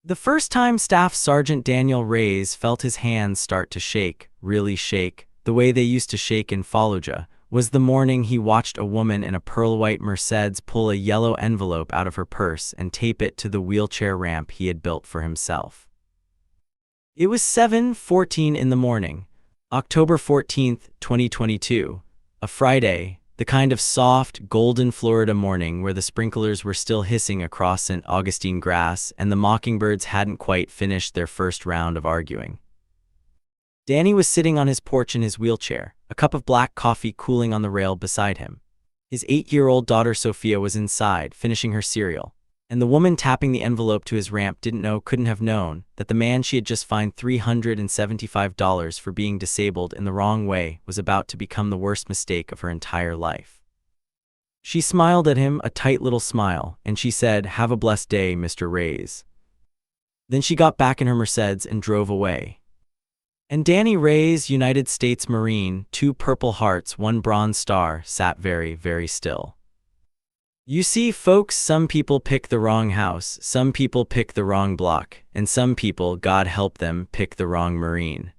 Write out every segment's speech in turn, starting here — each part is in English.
The first time Staff Sergeant Daniel Reyes felt his hands start to shake, really shake, the way they used to shake in Fallujah, was the morning he watched a woman in a pearl-white Mercedes pull a yellow envelope out of her purse and tape it to the wheelchair ramp he had built for himself. It was 7:14 in the morning, October 14th, 2022, a Friday, the kind of soft, golden Florida morning where the sprinklers were still hissing across St. Augustine grass and the mockingbirds hadn't quite finished their first round of arguing. Danny was sitting on his porch in his wheelchair, a cup of black coffee cooling on the rail beside him. His 8-year-old daughter Sofia was inside, finishing her cereal, and the woman tapping the envelope to his ramp couldn't have known that the man she had just fined $375 for being disabled in the wrong way was about to become the worst mistake of her entire life. She smiled at him, a tight little smile, and she said, "Have a blessed day, Mr. Reyes." Then she got back in her Mercedes and drove away. And Danny Reyes, United States Marine, 2 Purple Hearts, 1 Bronze Star, sat very, very still. You see, folks, some people pick the wrong house, some people pick the wrong block, and some people, God help them, pick the wrong Marine.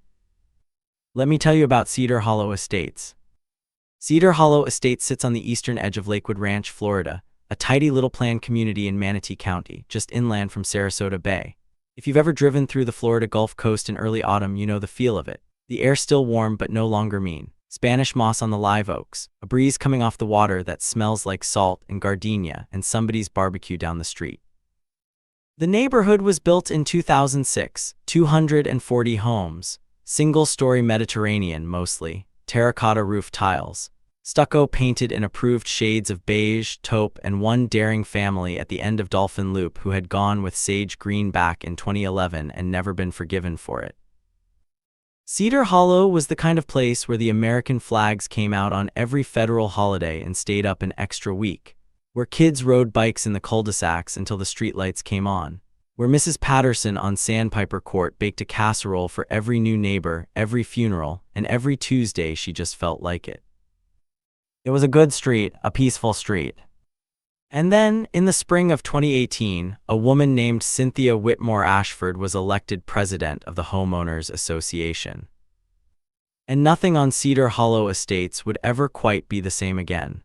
Let me tell you about Cedar Hollow Estates. Cedar Hollow Estates sits on the eastern edge of Lakewood Ranch, Florida, a tidy little planned community in Manatee County, just inland from Sarasota Bay. If you've ever driven through the Florida Gulf Coast in early autumn, you know the feel of it. The air still warm but no longer mean. Spanish moss on the live oaks, a breeze coming off the water that smells like salt and gardenia, and somebody's barbecue down the street. The neighborhood was built in 2006, 240 homes, single-story Mediterranean mostly, terracotta roof tiles, stucco painted in approved shades of beige, taupe, and one daring family at the end of Dolphin Loop who had gone with sage green back in 2011 and never been forgiven for it. Cedar Hollow was the kind of place where the American flags came out on every federal holiday and stayed up an extra week, where kids rode bikes in the cul-de-sacs until the streetlights came on, where Mrs. Patterson on Sandpiper Court baked a casserole for every new neighbor, every funeral, and every Tuesday she just felt like it. It was a good street, a peaceful street. And then, in the spring of 2018, a woman named Cynthia Whitmore Ashford was elected president of the Homeowners Association. And nothing on Cedar Hollow Estates would ever quite be the same again.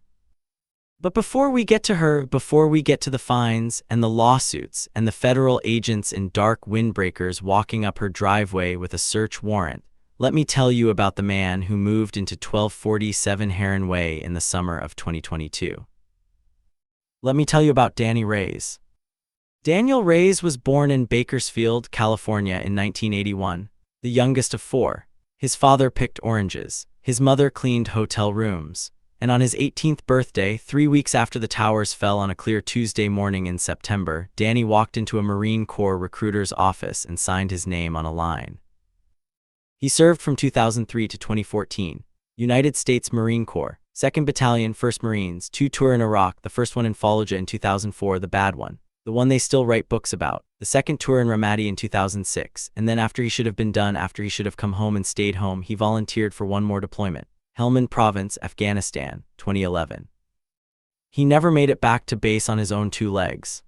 But before we get to her, before we get to the fines and the lawsuits and the federal agents in dark windbreakers walking up her driveway with a search warrant, let me tell you about the man who moved into 1247 Heron Way in the summer of 2022. Let me tell you about Danny Reyes. Daniel Reyes was born in Bakersfield, California in 1981, the youngest of 4. His father picked oranges, his mother cleaned hotel rooms, and on his 18th birthday, 3 weeks after the towers fell on a clear Tuesday morning in September, Danny walked into a Marine Corps recruiter's office and signed his name on a line. He served from 2003 to 2014, United States Marine Corps, 2nd Battalion, 1st Marines, 2 tour in Iraq, the first one in Fallujah in 2004, the bad one, the one they still write books about, the 2nd tour in Ramadi in 2006, and then after he should have been done, after he should have come home and stayed home, he volunteered for one more deployment, Helmand Province, Afghanistan, 2011. He never made it back to base on his own 2 legs.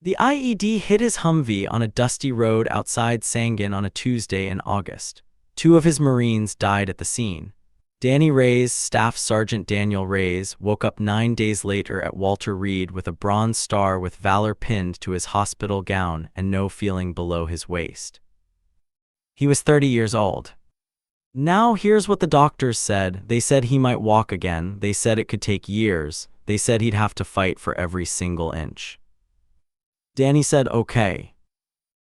The IED hit his Humvee on a dusty road outside Sangin on a Tuesday in August. 2 of his Marines died at the scene. Danny Reyes, Staff Sergeant Daniel Reyes, woke up 9 days later at Walter Reed with a Bronze Star with Valor pinned to his hospital gown and no feeling below his waist. He was 30 years old. Now here's what the doctors said. They said he might walk again. They said it could take years. They said he'd have to fight for every single inch. Danny said okay.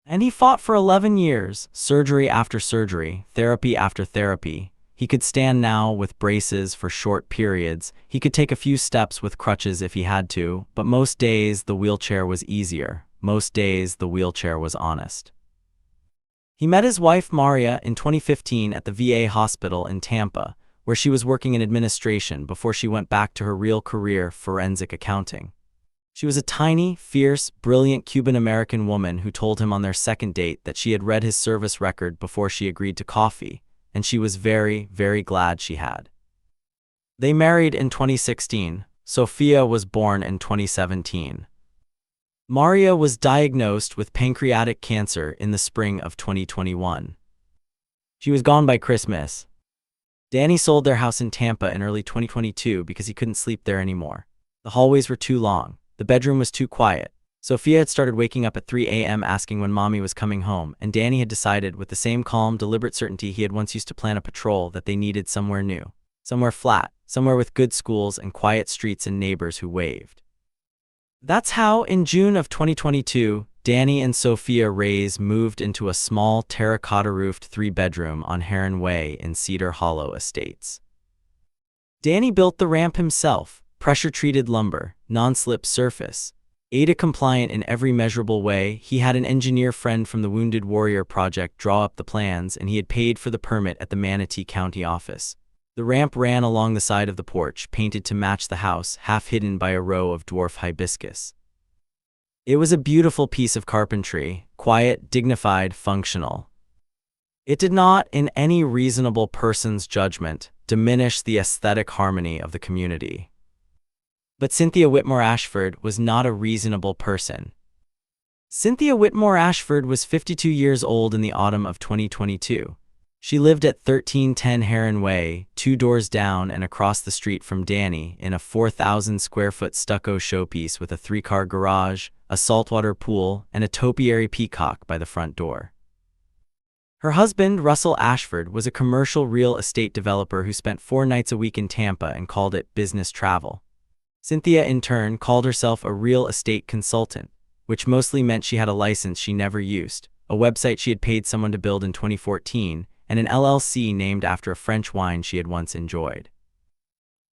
And he fought for 11 years, surgery after surgery, therapy after therapy. He could stand now with braces for short periods. He could take a few steps with crutches if he had to, but most days the wheelchair was easier. Most days the wheelchair was honest. He met his wife Maria in 2015 at the VA hospital in Tampa, where she was working in administration before she went back to her real career, forensic accounting. She was a tiny, fierce, brilliant Cuban-American woman who told him on their second date that she had read his service record before she agreed to coffee, and she was very, very glad she had. They married in 2016. Sofia was born in 2017. Maria was diagnosed with pancreatic cancer in the spring of 2021. She was gone by Christmas. Danny sold their house in Tampa in early 2022 because he couldn't sleep there anymore. The hallways were too long. The bedroom was too quiet. Sofia had started waking up at 3 a.m. asking when mommy was coming home, and Danny had decided with the same calm, deliberate certainty he had once used to plan a patrol that they needed somewhere new. Somewhere flat, somewhere with good schools and quiet streets and neighbors who waved. That's how, in June of 2022, Danny and Sofia Reyes moved into a small terracotta-roofed 3-bedroom on Heron Way in Cedar Hollow Estates. Danny built the ramp himself, pressure-treated lumber, non-slip surface. ADA-compliant in every measurable way. He had an engineer friend from the Wounded Warrior Project draw up the plans, and he had paid for the permit at the Manatee County office. The ramp ran along the side of the porch, painted to match the house, half hidden by a row of dwarf hibiscus. It was a beautiful piece of carpentry, quiet, dignified, functional. It did not, in any reasonable person's judgment, diminish the aesthetic harmony of the community. But Cynthia Whitmore Ashford was not a reasonable person. Cynthia Whitmore Ashford was 52 years old in the autumn of 2022. She lived at 1310 Heron Way, 2 doors down and across the street from Danny, in a 4,000-square-foot stucco showpiece with a 3-car garage, a saltwater pool, and a topiary peacock by the front door. Her husband, Russell Ashford, was a commercial real estate developer who spent 4 nights a week in Tampa and called it business travel. Cynthia, in turn, called herself a real estate consultant, which mostly meant she had a license she never used, a website she had paid someone to build in 2014, and an LLC named after a French wine she had once enjoyed.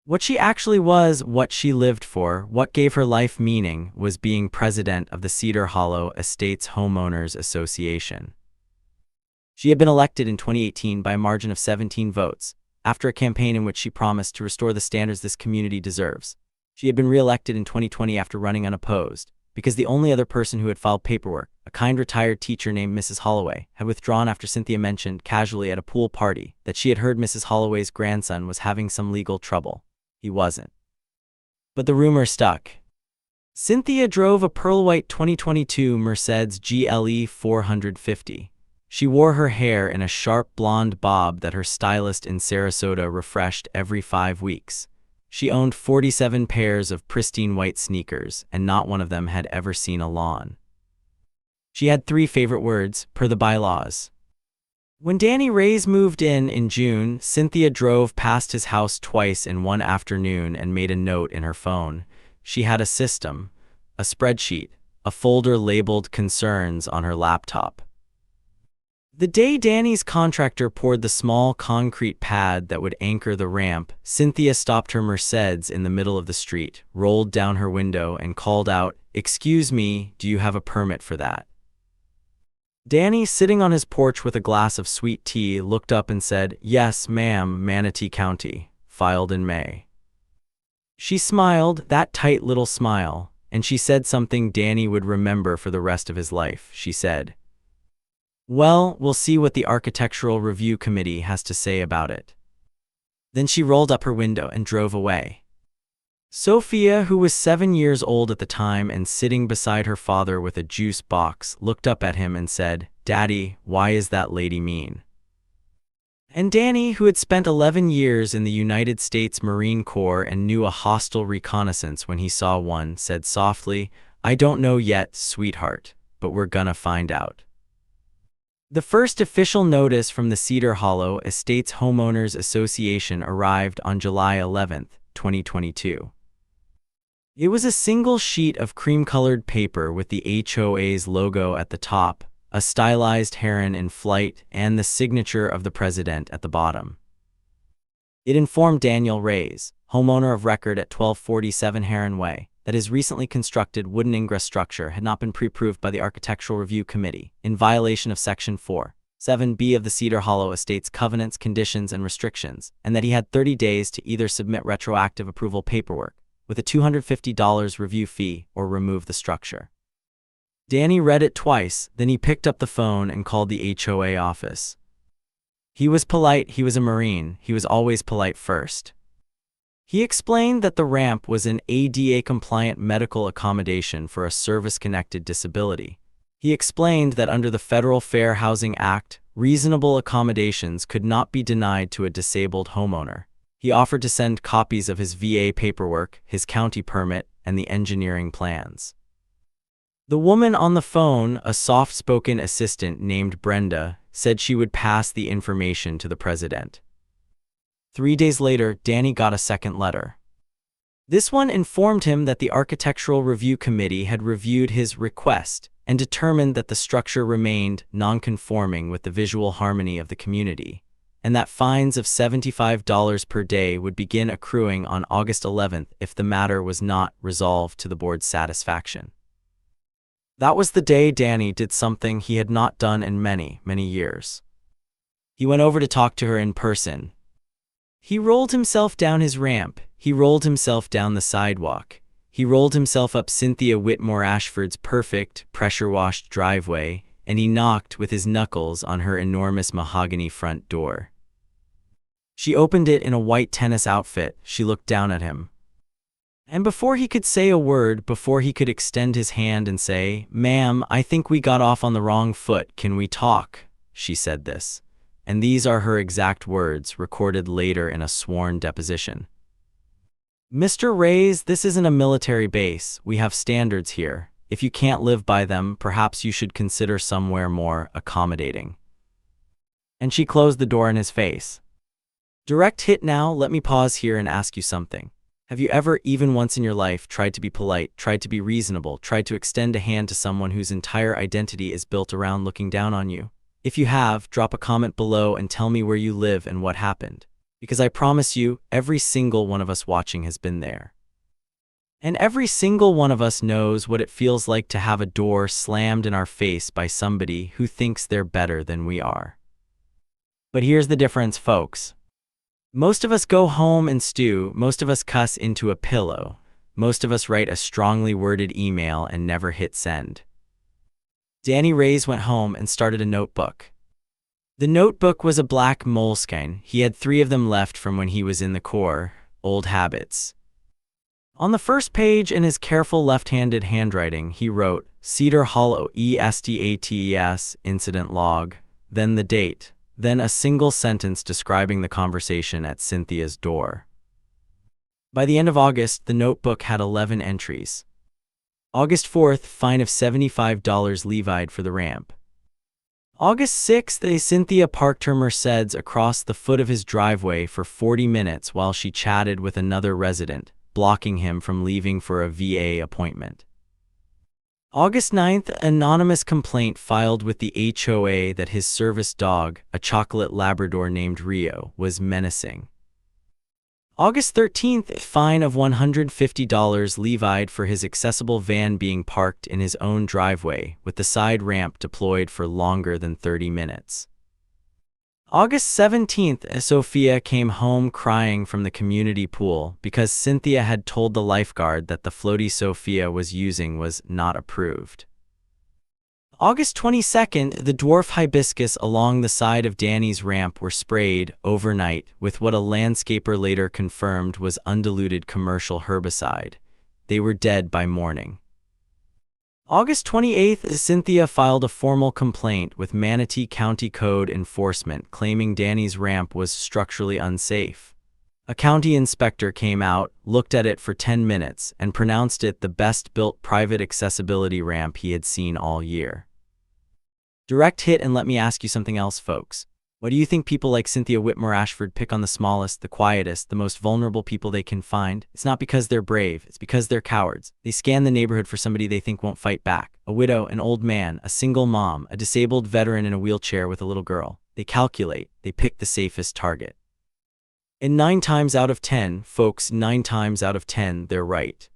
What she actually was, what she lived for, what gave her life meaning, was being president of the Cedar Hollow Estates Homeowners Association. She had been elected in 2018 by a margin of 17 votes, after a campaign in which she promised to restore the standards this community deserves. She had been re-elected in 2020 after running unopposed, because the only other person who had filed paperwork, a kind retired teacher named Mrs. Holloway, had withdrawn after Cynthia mentioned casually at a pool party that she had heard Mrs. Holloway's grandson was having some legal trouble. He wasn't. But the rumor stuck. Cynthia drove a pearl white 2022 Mercedes GLE 450. She wore her hair in a sharp blonde bob that her stylist in Sarasota refreshed every 5 weeks. She owned 47 pairs of pristine white sneakers, and not one of them had ever seen a lawn. She had 3 favorite words, per the bylaws. When Danny Reyes moved in June, Cynthia drove past his house twice in one afternoon and made a note in her phone. She had a system, a spreadsheet, a folder labeled concerns on her laptop. The day Danny's contractor poured the small concrete pad that would anchor the ramp, Cynthia stopped her Mercedes in the middle of the street, rolled down her window, and called out, "Excuse me, do you have a permit for that?" Danny, sitting on his porch with a glass of sweet tea, looked up and said, "Yes, ma'am, Manatee County, filed in May." She smiled, that tight little smile, and she said something Danny would remember for the rest of his life. She said, "Well, we'll see what the Architectural Review Committee has to say about it." Then she rolled up her window and drove away. Sofia, who was 7 years old at the time and sitting beside her father with a juice box, looked up at him and said, "Daddy, why is that lady mean?" And Danny, who had spent 11 years in the United States Marine Corps and knew a hostile reconnaissance when he saw one, said softly, "I don't know yet, sweetheart, but we're gonna find out." The first official notice from the Cedar Hollow Estates Homeowners Association arrived on July 11, 2022. It was a single sheet of cream-colored paper with the HOA's logo at the top, a stylized heron in flight, and the signature of the president at the bottom. It informed Daniel Reyes, homeowner of record at 1247 Heron Way, that his recently constructed wooden ingress structure had not been pre-approved by the Architectural Review Committee, in violation of Section 4.7b of the Cedar Hollow Estates Covenants, Conditions, and Restrictions, and that he had 30 days to either submit retroactive approval paperwork, with a $250 review fee, or remove the structure. Danny read it twice, then he picked up the phone and called the HOA office. He was polite, he was a Marine, he was always polite first. He explained that the ramp was an ADA-compliant medical accommodation for a service-connected disability. He explained that under the Federal Fair Housing Act, reasonable accommodations could not be denied to a disabled homeowner. He offered to send copies of his VA paperwork, his county permit, and the engineering plans. The woman on the phone, a soft-spoken assistant named Brenda, said she would pass the information to the president. 3 days later, Danny got a second letter. This one informed him that the Architectural Review Committee had reviewed his request and determined that the structure remained non-conforming with the visual harmony of the community, and that fines of $75 per day would begin accruing on August 11th if the matter was not resolved to the board's satisfaction. That was the day Danny did something he had not done in many, many years. He went over to talk to her in person. He rolled himself down his ramp. He rolled himself down the sidewalk. He rolled himself up Cynthia Whitmore Ashford's perfect, pressure-washed driveway, and he knocked with his knuckles on her enormous mahogany front door. She opened it in a white tennis outfit. She looked down at him. And before he could say a word, before he could extend his hand and say, "Ma'am, I think we got off on the wrong foot. Can we talk?" she said this. And these are her exact words, recorded later in a sworn deposition. "Mr. Reyes, this isn't a military base. We have standards here. If you can't live by them, perhaps you should consider somewhere more accommodating." And she closed the door in his face. Direct hit. Now, let me pause here and ask you something. Have you ever, even once in your life, tried to be polite, tried to be reasonable, tried to extend a hand to someone whose entire identity is built around looking down on you? If you have, drop a comment below and tell me where you live and what happened. Because I promise you, every single one of us watching has been there. And every single one of us knows what it feels like to have a door slammed in our face by somebody who thinks they're better than we are. But here's the difference, folks. Most of us go home and stew, most of us cuss into a pillow, most of us write a strongly worded email and never hit send. Danny Reyes went home and started a notebook. The notebook was a black moleskine. He had 3 of them left from when he was in the Corps, old habits. On the first page, in his careful left-handed handwriting, he wrote, Cedar Hollow ESTATES incident log, then the date, then a single sentence describing the conversation at Cynthia's door. By the end of August, the notebook had 11 entries. August 4th, fine of $75 levied for the ramp. August 6th, Cynthia parked her Mercedes across the foot of his driveway for 40 minutes while she chatted with another resident, blocking him from leaving for a VA appointment. August 9th, anonymous complaint filed with the HOA that his service dog, a chocolate Labrador named Rio, was menacing. August 13th, fine of $150 levied for his accessible van being parked in his own driveway, with the side ramp deployed for longer than 30 minutes. August 17th, Sofia came home crying from the community pool because Cynthia had told the lifeguard that the floaty Sofia was using was not approved. August 22nd, the dwarf hibiscus along the side of Danny's ramp were sprayed overnight with what a landscaper later confirmed was undiluted commercial herbicide. They were dead by morning. August 28th, Cynthia filed a formal complaint with Manatee County Code Enforcement claiming Danny's ramp was structurally unsafe. A county inspector came out, looked at it for 10 minutes, and pronounced it the best-built private accessibility ramp he had seen all year. Direct hit. And let me ask you something else, folks. What do you think people like Cynthia Whitmore Ashford pick on the smallest, the quietest, the most vulnerable people they can find? It's not because they're brave, it's because they're cowards. They scan the neighborhood for somebody they think won't fight back. A widow, an old man, a single mom, a disabled veteran in a wheelchair with a little girl. They calculate, they pick the safest target. And 9 times out of 10, folks, 9 times out of 10, they're right.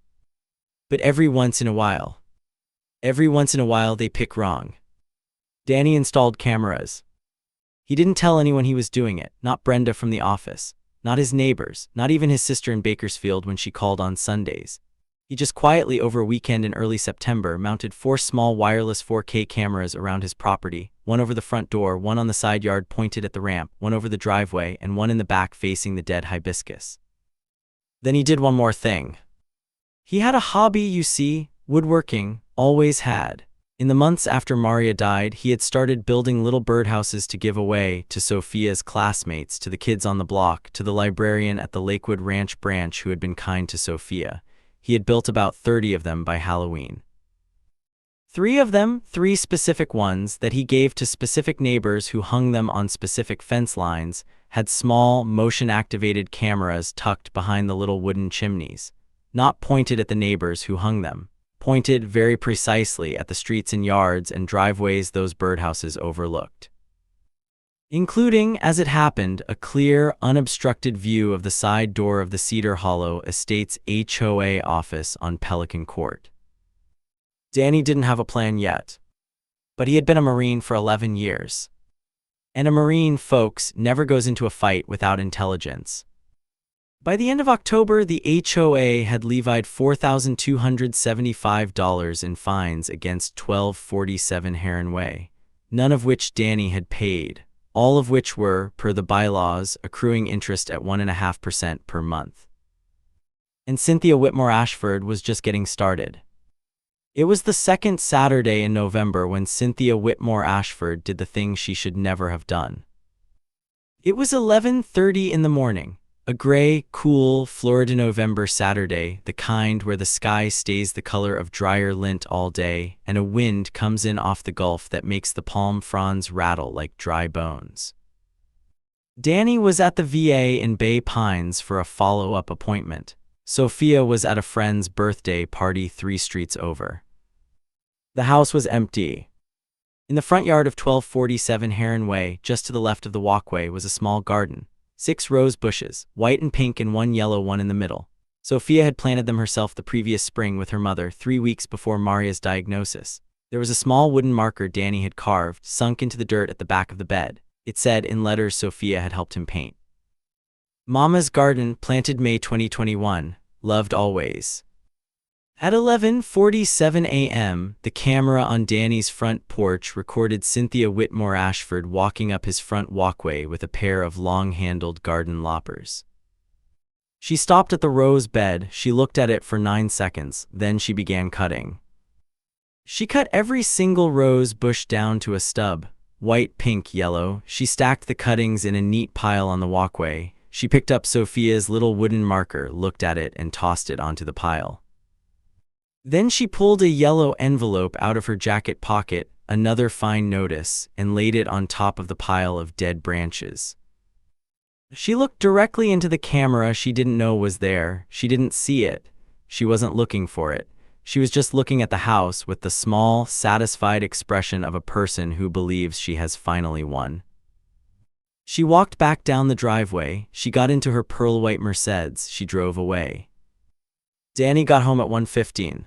But every once in a while, they pick wrong. Danny installed cameras. He didn't tell anyone he was doing it, not Brenda from the office, not his neighbors, not even his sister in Bakersfield when she called on Sundays. He just quietly over a weekend in early September mounted 4 small wireless 4K cameras around his property, one over the front door, one on the side yard pointed at the ramp, one over the driveway, and one in the back facing the dead hibiscus. Then he did one more thing. He had a hobby, you see, woodworking, always had. In the months after Maria died, he had started building little birdhouses to give away to Sofia's classmates, to the kids on the block, to the librarian at the Lakewood Ranch branch who had been kind to Sofia. He had built about 30 of them by Halloween. 3 of them, 3 specific ones that he gave to specific neighbors who hung them on specific fence lines, had small, motion-activated cameras tucked behind the little wooden chimneys, not pointed at the neighbors who hung them, pointed very precisely at the streets and yards and driveways those birdhouses overlooked, including, as it happened, a clear, unobstructed view of the side door of the Cedar Hollow Estates HOA office on Pelican Court. Danny didn't have a plan yet, but he had been a Marine for 11 years. And a Marine, folks, never goes into a fight without intelligence. By the end of October, the HOA had levied $4,275 in fines against 1247 Heron Way, none of which Danny had paid, all of which were, per the bylaws, accruing interest at 1.5% per month. And Cynthia Whitmore Ashford was just getting started. It was the second Saturday in November when Cynthia Whitmore Ashford did the thing she should never have done. It was 11:30 in the morning. A gray, cool, Florida November Saturday, the kind where the sky stays the color of dryer lint all day, and a wind comes in off the Gulf that makes the palm fronds rattle like dry bones. Danny was at the VA in Bay Pines for a follow-up appointment. Sofia was at a friend's birthday party 3 streets over. The house was empty. In the front yard of 1247 Heron Way, just to the left of the walkway, was a small garden. 6 rose bushes, white and pink and 1 yellow one in the middle. Sofia had planted them herself the previous spring with her mother 3 weeks before Maria's diagnosis. There was a small wooden marker Danny had carved, sunk into the dirt at the back of the bed. It said in letters Sofia had helped him paint. Mama's garden, planted May 2021, loved always. At 11:47 a.m., the camera on Danny's front porch recorded Cynthia Whitmore Ashford walking up his front walkway with a pair of long-handled garden loppers. She stopped at the rose bed. She looked at it for 9 seconds, then she began cutting. She cut every single rose bush down to a stub, white, pink, yellow. She stacked the cuttings in a neat pile on the walkway. She picked up Sofia's little wooden marker, looked at it, and tossed it onto the pile. Then she pulled a yellow envelope out of her jacket pocket, another fine notice, and laid it on top of the pile of dead branches. She looked directly into the camera. She didn't know was there. She didn't see it. She wasn't looking for it. She was just looking at the house with the small, satisfied expression of a person who believes she has finally won. She walked back down the driveway. She got into her pearl-white Mercedes. She drove away. Danny got home at 1:15.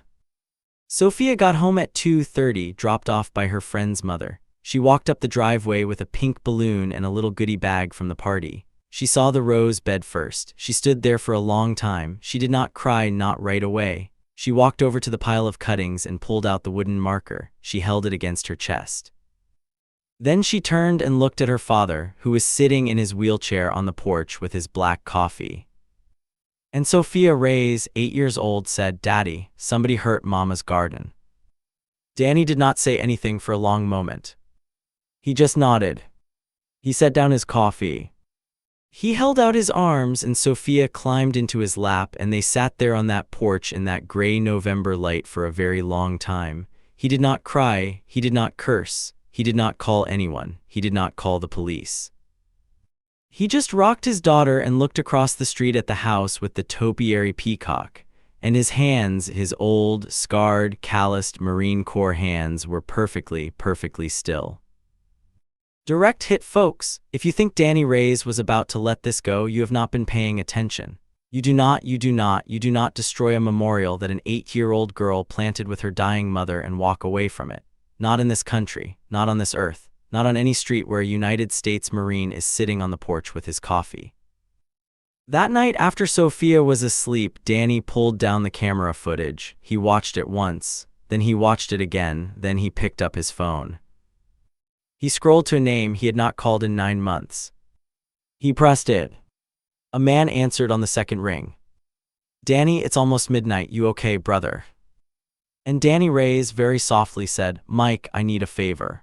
Sofia got home at 2:30, dropped off by her friend's mother. She walked up the driveway with a pink balloon and a little goodie bag from the party. She saw the rose bed first. She stood there for a long time. She did not cry, not right away. She walked over to the pile of cuttings and pulled out the wooden marker. She held it against her chest. Then she turned and looked at her father, who was sitting in his wheelchair on the porch with his black coffee. And Sofia Reyes, 8 years old, said, "Daddy, somebody hurt Mama's garden." Danny did not say anything for a long moment. He just nodded. He set down his coffee. He held out his arms and Sofia climbed into his lap, and they sat there on that porch in that gray November light for a very long time. He did not cry. He did not curse. He did not call anyone. He did not call the police. He just rocked his daughter and looked across the street at the house with the topiary peacock, and his hands, his old, scarred, calloused Marine Corps hands, were perfectly still. Direct hit, folks. If you think Danny Reyes was about to let this go, you have not been paying attention. You do not destroy a memorial that an 8-year-old girl planted with her dying mother and walk away from it. Not in this country, not on this earth. Not on any street where a United States Marine is sitting on the porch with his coffee. That night after Sofia was asleep, Danny pulled down the camera footage. He watched it once, then he watched it again, then he picked up his phone. He scrolled to a name he had not called in 9 months. He pressed it. A man answered on the second ring. "Danny, it's almost midnight. You okay, brother?" And Danny Reyes very softly said, "Mike, I need a favor."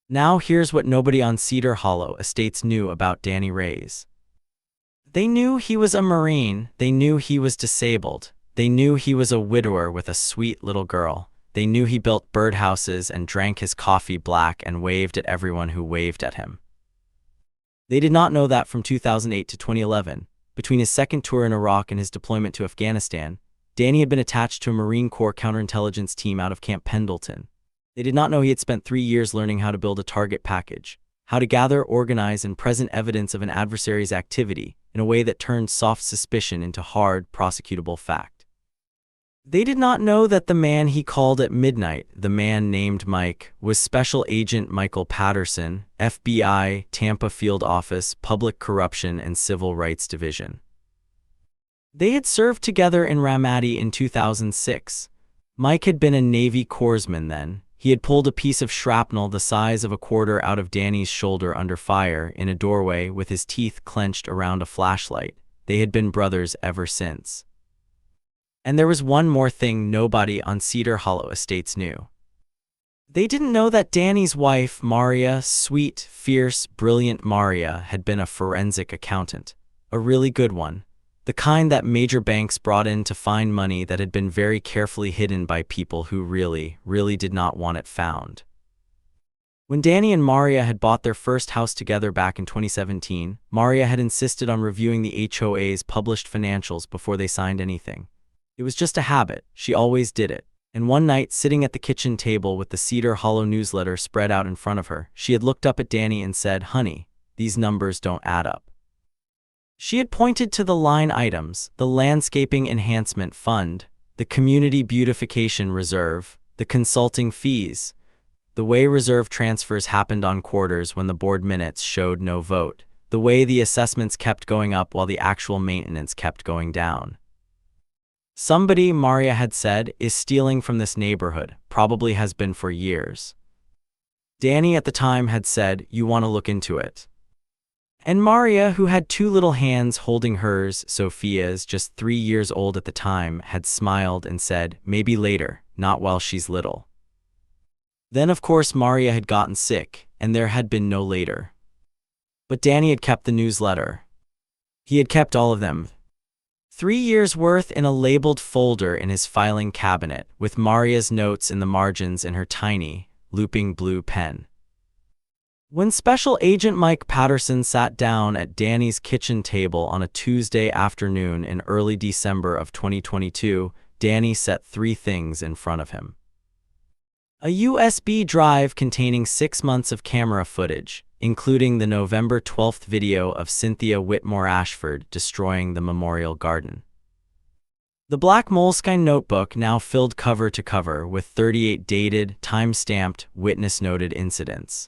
Now here's what nobody on Cedar Hollow Estates knew about Danny Reyes. They knew he was a Marine, they knew he was disabled, they knew he was a widower with a sweet little girl, they knew he built birdhouses and drank his coffee black and waved at everyone who waved at him. They did not know that from 2008 to 2011, between his second tour in Iraq and his deployment to Afghanistan, Danny had been attached to a Marine Corps counterintelligence team out of Camp Pendleton. They did not know he had spent 3 years learning how to build a target package, how to gather, organize, and present evidence of an adversary's activity in a way that turned soft suspicion into hard, prosecutable fact. They did not know that the man he called at midnight, the man named Mike, was Special Agent Michael Patterson, FBI, Tampa Field Office, Public Corruption and Civil Rights Division. They had served together in Ramadi in 2006. Mike had been a Navy corpsman then. He had pulled a piece of shrapnel the size of a quarter out of Danny's shoulder under fire in a doorway with his teeth clenched around a flashlight. They had been brothers ever since. And there was one more thing nobody on Cedar Hollow Estates knew. They didn't know that Danny's wife, Maria, sweet, fierce, brilliant Maria, had been a forensic accountant. A really good one. The kind that major banks brought in to find money that had been very carefully hidden by people who really did not want it found. When Danny and Maria had bought their first house together back in 2017, Maria had insisted on reviewing the HOA's published financials before they signed anything. It was just a habit, she always did it. And one night, sitting at the kitchen table with the Cedar Hollow newsletter spread out in front of her, she had looked up at Danny and said, "Honey, these numbers don't add up." She had pointed to the line items, the Landscaping Enhancement Fund, the Community Beautification Reserve, the consulting fees, the way reserve transfers happened on quarters when the board minutes showed no vote, the way the assessments kept going up while the actual maintenance kept going down. "Somebody," Maria had said, "is stealing from this neighborhood, probably has been for years." Danny at the time had said, "You want to look into it." And Maria, who had 2 little hands holding hers, Sofia's just 3 years old at the time, had smiled and said, "Maybe later, not while she's little." Then of course Maria had gotten sick, and there had been no later. But Danny had kept the newsletter. He had kept all of them. 3 years' worth in a labeled folder in his filing cabinet, with Maria's notes in the margins in her tiny, looping blue pen. When Special Agent Mike Patterson sat down at Danny's kitchen table on a Tuesday afternoon in early December of 2022, Danny set 3 things in front of him. A USB drive containing 6 months of camera footage, including the November 12th video of Cynthia Whitmore Ashford destroying the Memorial Garden. The black moleskine notebook now filled cover to cover with 38 dated, time-stamped, witness-noted incidents.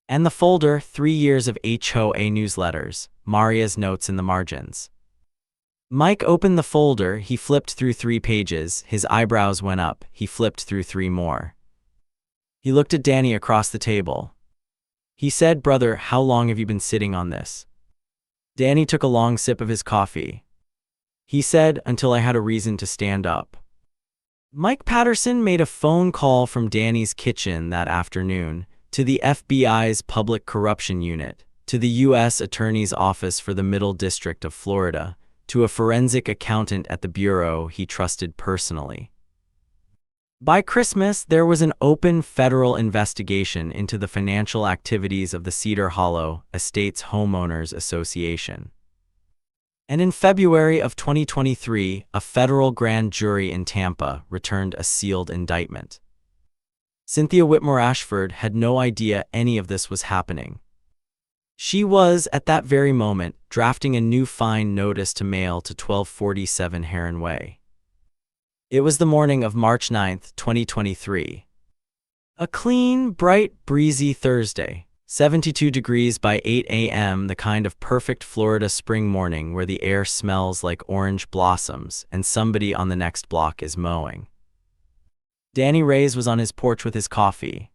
And the folder, 3 years of HOA newsletters, Maria's notes in the margins. Mike opened the folder, he flipped through 3 pages, his eyebrows went up, he flipped through 3 more. He looked at Danny across the table. He said, "Brother, how long have you been sitting on this?" Danny took a long sip of his coffee. He said, "Until I had a reason to stand up." Mike Patterson made a phone call from Danny's kitchen that afternoon, to the FBI's Public Corruption Unit, to the U.S. Attorney's Office for the Middle District of Florida, to a forensic accountant at the bureau he trusted personally. By Christmas, there was an open federal investigation into the financial activities of the Cedar Hollow Estates Homeowners Association. And in February of 2023, a federal grand jury in Tampa returned a sealed indictment. Cynthia Whitmore Ashford had no idea any of this was happening. She was, at that very moment, drafting a new fine notice to mail to 1247 Heron Way. It was the morning of March 9, 2023. A clean, bright, breezy Thursday, 72 degrees by 8 a.m., the kind of perfect Florida spring morning where the air smells like orange blossoms and somebody on the next block is mowing. Danny Reyes was on his porch with his coffee.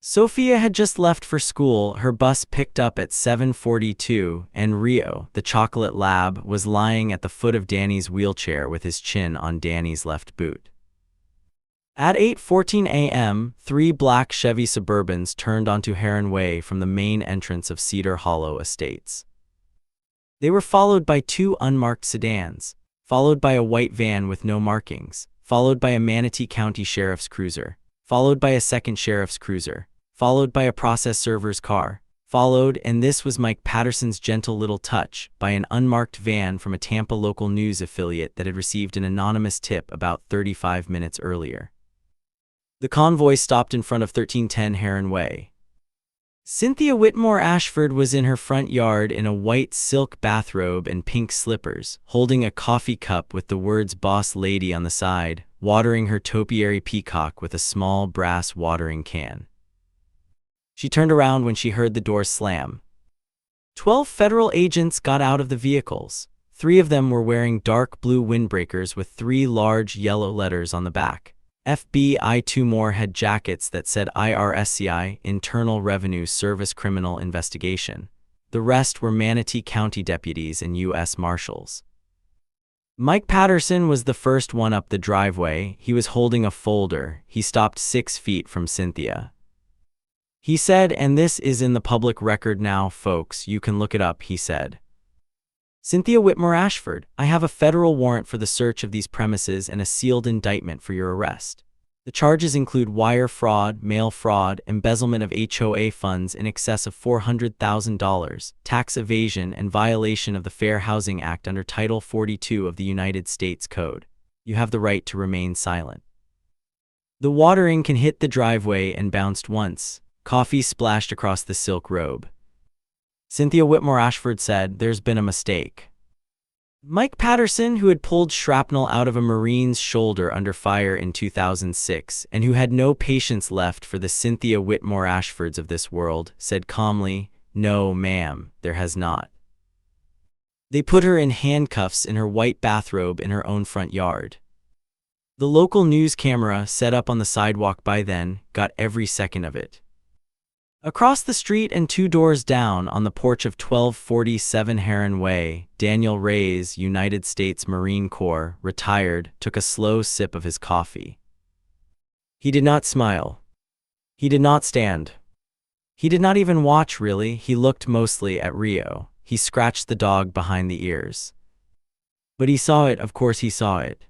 Sofia had just left for school. Her bus picked up at 7:42, and Rio, the chocolate lab, was lying at the foot of Danny's wheelchair with his chin on Danny's left boot. At 8:14 a.m., 3 black Chevy Suburbans turned onto Heron Way from the main entrance of Cedar Hollow Estates. They were followed by 2 unmarked sedans, followed by a white van with no markings, followed by a Manatee County Sheriff's Cruiser, followed by a second Sheriff's Cruiser, followed by a process server's car, followed, and this was Mike Patterson's gentle little touch, by an unmarked van from a Tampa local news affiliate that had received an anonymous tip about 35 minutes earlier. The convoy stopped in front of 1310 Heron Way. Cynthia Whitmore Ashford was in her front yard in a white silk bathrobe and pink slippers, holding a coffee cup with the words "Boss Lady" on the side, watering her topiary peacock with a small brass watering can. She turned around when she heard the doors slam. 12 federal agents got out of the vehicles. 3 of them were wearing dark blue windbreakers with 3 large yellow letters on the back. FBI. 2 more had jackets that said IRSCI, Internal Revenue Service Criminal Investigation. The rest were Manatee County deputies and U.S. Marshals. Mike Patterson was the first one up the driveway. He was holding a folder. He stopped 6 feet from Cynthia. He said, "And this is in the public record now, folks, you can look it up," he said. "Cynthia Whitmore Ashford, I have a federal warrant for the search of these premises and a sealed indictment for your arrest. The charges include wire fraud, mail fraud, embezzlement of HOA funds in excess of $400,000, tax evasion, and violation of the Fair Housing Act under Title 42 of the United States Code. You have the right to remain silent." The watering can hit the driveway and bounced once. Coffee splashed across the silk robe. Cynthia Whitmore Ashford said, "There's been a mistake." Mike Patterson, who had pulled shrapnel out of a Marine's shoulder under fire in 2006 and who had no patience left for the Cynthia Whitmore Ashfords of this world, said calmly, "No, ma'am, there has not. They put her in handcuffs in her white bathrobe in her own front yard." The local news camera, set up on the sidewalk by then, got every second of it. Across the street and 2 doors down on the porch of 1247 Heron Way, Daniel Reyes, United States Marine Corps, retired, took a slow sip of his coffee. He did not smile. He did not stand. He did not even watch, really. He looked mostly at Rio. He scratched the dog behind the ears. But he saw it, of course he saw it.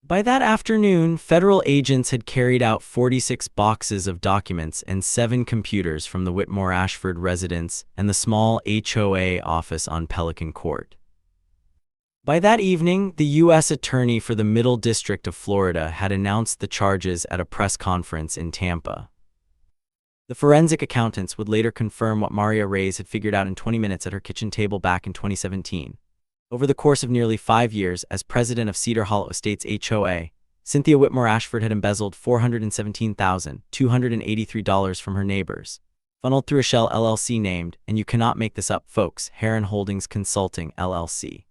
By that afternoon, federal agents had carried out 46 boxes of documents and 7 computers from the Whitmore Ashford residence and the small HOA office on Pelican Court. By that evening, the U.S. Attorney for the Middle District of Florida had announced the charges at a press conference in Tampa. The forensic accountants would later confirm what Maria Reyes had figured out in 20 minutes at her kitchen table back in 2017. Over the course of nearly 5 years as president of Cedar Hollow Estates HOA, Cynthia Whitmore Ashford had embezzled $417,283 from her neighbors, funneled through a shell LLC named, and you cannot make this up, folks, Heron Holdings Consulting LLC.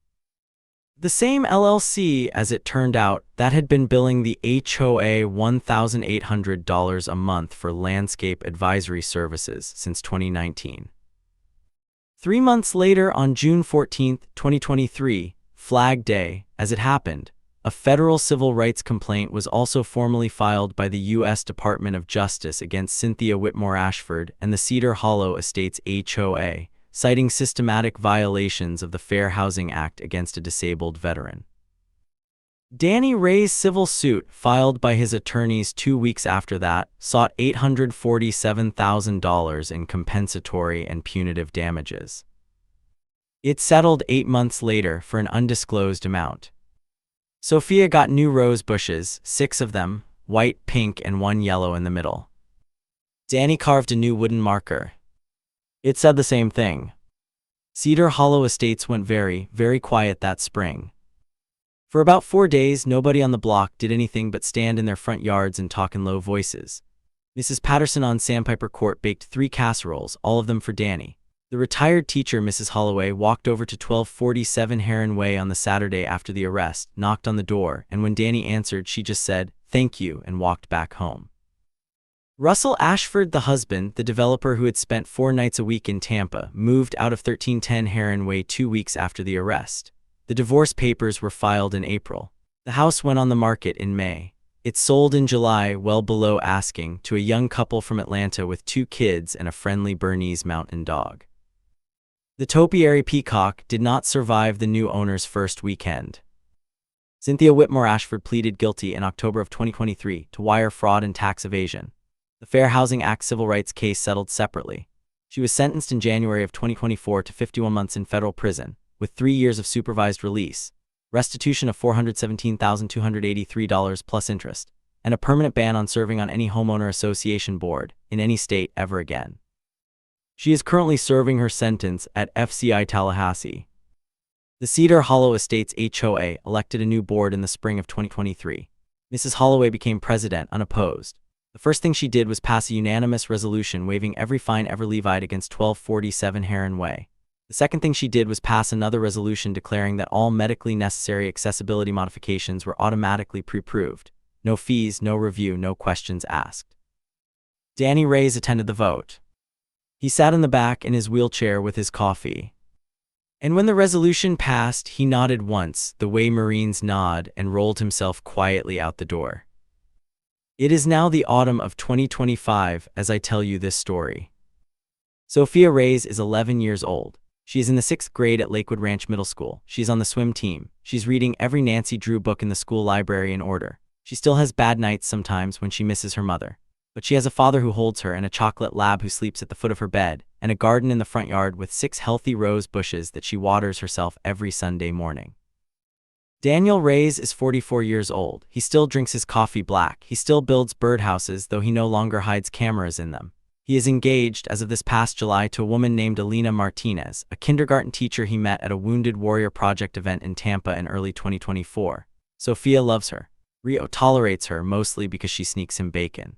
The same LLC, as it turned out, that had been billing the HOA $1,800 a month for landscape advisory services since 2019. 3 months later, on June 14, 2023, Flag Day, as it happened, a federal civil rights complaint was also formally filed by the U.S. Department of Justice against Cynthia Whitmore Ashford and the Cedar Hollow Estates HOA, citing systematic violations of the Fair Housing Act against a disabled veteran. Danny Reyes' civil suit, filed by his attorneys 2 weeks after that, sought $847,000 in compensatory and punitive damages. It settled 8 months later for an undisclosed amount. Sofia got new rose bushes, 6 of them, white, pink, and 1 yellow in the middle. Danny carved a new wooden marker. It said the same thing. Cedar Hollow Estates went very, very quiet that spring. For about 4 days, nobody on the block did anything but stand in their front yards and talk in low voices. Mrs. Patterson on Sandpiper Court baked 3 casseroles, all of them for Danny. The retired teacher, Mrs. Holloway, walked over to 1247 Heron Way on the Saturday after the arrest, knocked on the door, and when Danny answered, she just said, "Thank you," and walked back home. Russell Ashford, the husband, the developer who had spent 4 nights a week in Tampa, moved out of 1310 Heron Way 2 weeks after the arrest. The divorce papers were filed in April. The house went on the market in May. It sold in July, well below asking, to a young couple from Atlanta with 2 kids and a friendly Bernese mountain dog. The topiary peacock did not survive the new owner's first weekend. Cynthia Whitmore Ashford pleaded guilty in October of 2023 to wire fraud and tax evasion. The Fair Housing Act civil rights case settled separately. She was sentenced in January of 2024 to 51 months in federal prison, with 3 years of supervised release, restitution of $417,283 plus interest, and a permanent ban on serving on any homeowner association board in any state ever again. She is currently serving her sentence at FCI Tallahassee. The Cedar Hollow Estates HOA elected a new board in the spring of 2023. Mrs. Holloway became president unopposed. The first thing she did was pass a unanimous resolution waiving every fine ever levied against 1247 Heron Way. The second thing she did was pass another resolution declaring that all medically necessary accessibility modifications were automatically pre-approved. No fees, no review, no questions asked. Danny Reyes attended the vote. He sat in the back in his wheelchair with his coffee. And when the resolution passed, he nodded once, the way Marines nod, and rolled himself quietly out the door. It is now the autumn of 2025 as I tell you this story. Sofia Reyes is 11 years old. She is in the 6th grade at Lakewood Ranch Middle School. She's on the swim team. She's reading every Nancy Drew book in the school library in order. She still has bad nights sometimes when she misses her mother. But she has a father who holds her and a chocolate lab who sleeps at the foot of her bed, and a garden in the front yard with 6 healthy rose bushes that she waters herself every Sunday morning. Daniel Reyes is 44 years old. He still drinks his coffee black. He still builds birdhouses, though he no longer hides cameras in them. He is engaged, as of this past July, to a woman named Alina Martinez, a kindergarten teacher he met at a Wounded Warrior Project event in Tampa in early 2024. Sofia loves her. Rio tolerates her, mostly because she sneaks him bacon.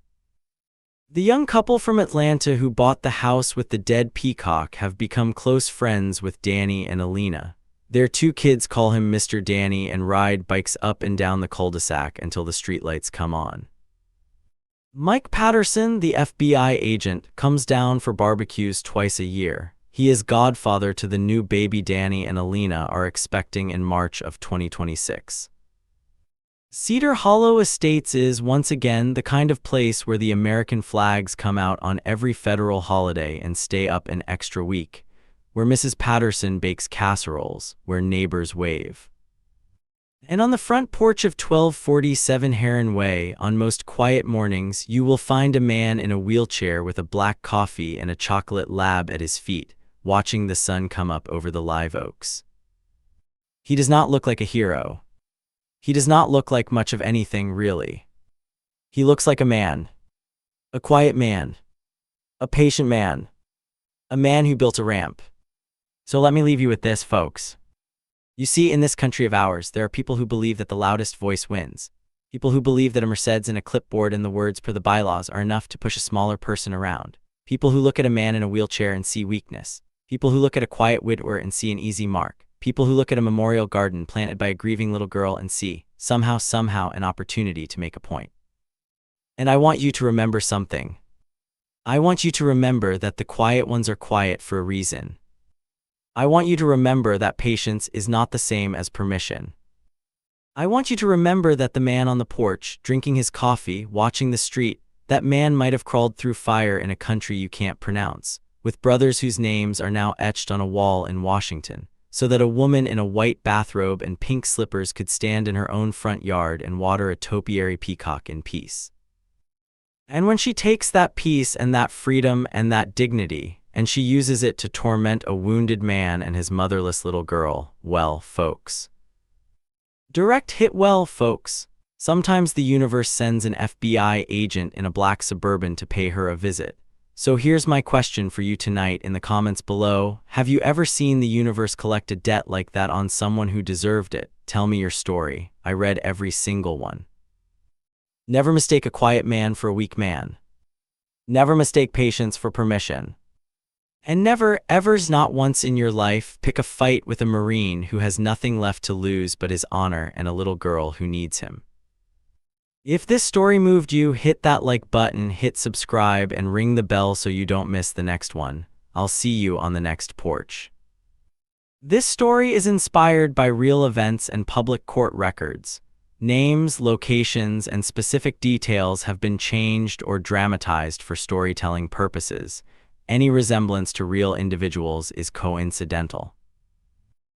The young couple from Atlanta who bought the house with the dead peacock have become close friends with Danny and Alina. Their 2 kids call him Mr. Danny and ride bikes up and down the cul-de-sac until the streetlights come on. Mike Patterson, the FBI agent, comes down for barbecues twice a year. He is godfather to the new baby Danny and Alina are expecting in March of 2026. Cedar Hollow Estates is, once again, the kind of place where the American flags come out on every federal holiday and stay up an extra week, where Mrs. Patterson bakes casseroles, where neighbors wave. And on the front porch of 1247 Heron Way, on most quiet mornings, you will find a man in a wheelchair with a black coffee and a chocolate lab at his feet, watching the sun come up over the live oaks. He does not look like a hero. He does not look like much of anything, really. He looks like a man. A quiet man. A patient man. A man who built a ramp. So let me leave you with this, folks. You see, in this country of ours, there are people who believe that the loudest voice wins. People who believe that a Mercedes and a clipboard and the words per the bylaws are enough to push a smaller person around. People who look at a man in a wheelchair and see weakness. People who look at a quiet widower and see an easy mark. People who look at a memorial garden planted by a grieving little girl and see, somehow, an opportunity to make a point. And I want you to remember something. I want you to remember that the quiet ones are quiet for a reason. I want you to remember that patience is not the same as permission. I want you to remember that the man on the porch, drinking his coffee, watching the street, that man might have crawled through fire in a country you can't pronounce, with brothers whose names are now etched on a wall in Washington, so that a woman in a white bathrobe and pink slippers could stand in her own front yard and water a topiary peacock in peace. And when she takes that peace and that freedom and that dignity, and she uses it to torment a wounded man and his motherless little girl, well, folks. Direct hit, well, folks. Sometimes the universe sends an FBI agent in a black Suburban to pay her a visit. So here's my question for you tonight in the comments below. Have you ever seen the universe collect a debt like that on someone who deserved it? Tell me your story. I read every single one. Never mistake a quiet man for a weak man. Never mistake patience for permission. And never, not once in your life, pick a fight with a Marine who has nothing left to lose but his honor and a little girl who needs him. If this story moved you, hit that like button, hit subscribe, and ring the bell so you don't miss the next one. I'll see you on the next porch. This story is inspired by real events and public court records. Names, locations, and specific details have been changed or dramatized for storytelling purposes. Any resemblance to real individuals is coincidental.